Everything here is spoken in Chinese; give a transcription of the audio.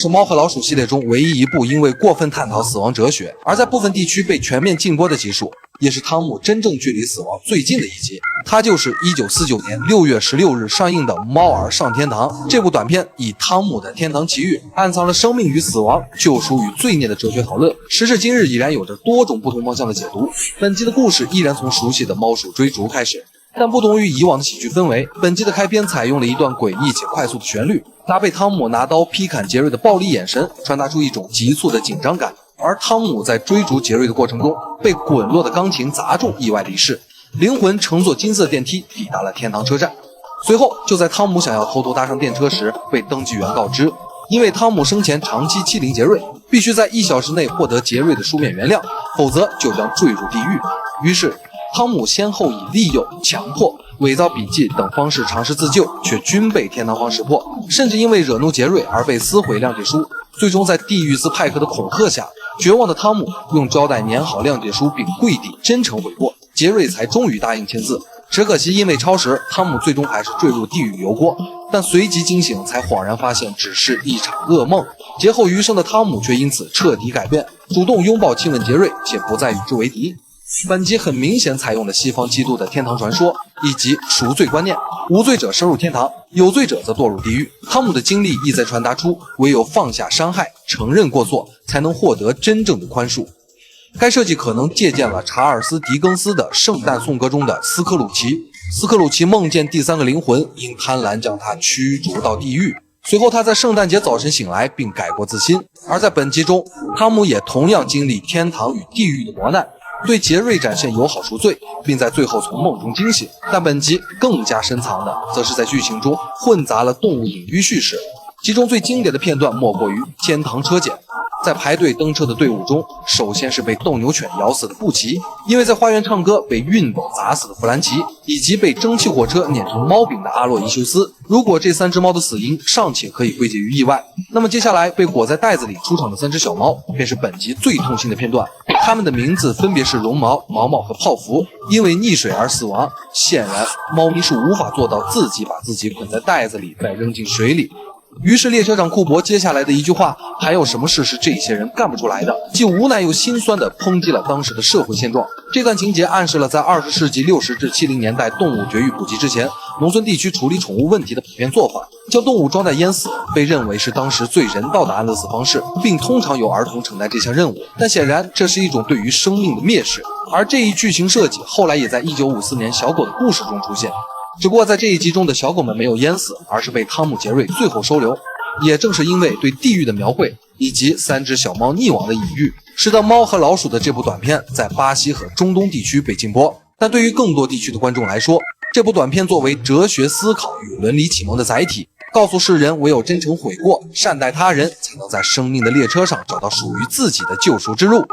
是猫和老鼠系列中唯一一部因为过分探讨死亡哲学，而在部分地区被全面禁播的集数，也是汤姆真正距离死亡最近的一集。它就是1949年6月16日上映的《猫儿上天堂》。这部短片以汤姆的天堂奇遇，暗藏了生命与死亡、救赎与罪孽的哲学讨论，时至今日依然有着多种不同方向的解读。本集的故事依然从熟悉的猫鼠追逐开始。但不同于以往的喜剧氛围，本集的开篇采用了一段诡异且快速的旋律，搭配汤姆拿刀劈砍杰瑞的暴力眼神，传达出一种急促的紧张感。而汤姆在追逐杰瑞的过程中，被滚落的钢琴砸中，意外离世，灵魂乘坐金色电梯抵达了天堂车站。随后，就在汤姆想要偷偷搭上电车时，被登记员告知，因为汤姆生前长期欺凌杰瑞，必须在1小时内获得杰瑞的书面原谅，否则就将坠入地狱。于是汤姆先后以利诱、强迫、伪造笔记等方式尝试自救，却均被天堂方识破，甚至因为惹怒杰瑞而被撕毁谅解书。最终在地狱斯派克的恐吓下，绝望的汤姆用胶带粘好谅解书并跪地真诚悔过，杰瑞才终于答应签字。只可惜因为超时，汤姆最终还是坠入地狱油锅，但随即惊醒才恍然发现只是一场噩梦。劫后余生的汤姆却因此彻底改变，主动拥抱亲吻杰瑞，且不再与之为敌。本集很明显采用了西方基督的天堂传说以及赎罪观念，无罪者升入天堂，有罪者则堕入地狱。汤姆的经历意在传达出，唯有放下伤害，承认过错，才能获得真正的宽恕。该设计可能借鉴了查尔斯·狄更斯的《圣诞颂歌》中的斯科鲁奇。斯科鲁奇梦见第三个灵魂因贪婪将他驱逐到地狱，随后他在圣诞节早晨醒来并改过自新。而在本集中，汤姆也同样经历天堂与地狱的磨难，对杰瑞展现友好赎罪，并在最后从梦中惊醒。但本集更加深藏的，则是在剧情中混杂了动物隐喻叙事。其中最经典的片段莫过于天堂车检。在排队登车的队伍中，首先是被斗牛犬咬死的布奇，因为在花园唱歌被熨斗砸死的弗兰奇，以及被蒸汽火车碾成猫饼的阿洛伊修斯。如果这3只猫的死因尚且可以归结于意外，那么接下来被裹在袋子里出场的3只小猫便是本集最痛心的片段。它们的名字分别是绒毛、毛毛和泡芙，因为溺水而死亡。显然猫咪是无法做到自己把自己捆在袋子里再扔进水里。于是列车长库珀接下来的一句话，还有什么事是这些人干不出来的，既无奈又心酸地抨击了当时的社会现状。这段情节暗示了在20世纪60至70年代动物绝育普及之前，农村地区处理宠物问题的普遍做法。将动物装袋淹死被认为是当时最人道的安乐死方式，并通常由儿童承担这项任务，但显然这是一种对于生命的蔑视。而这一剧情设计后来也在1954年小狗的故事中出现，只不过在这一集中的小狗们没有淹死，而是被汤姆·杰瑞最后收留。也正是因为对地狱的描绘以及3只小猫溺亡的隐喻，使得《猫和老鼠》的这部短片在巴西和中东地区被禁播。但对于更多地区的观众来说，这部短片作为哲学思考与伦理启蒙的载体，告诉世人唯有真诚悔过、善待他人，才能在生命的列车上找到属于自己的救赎之路。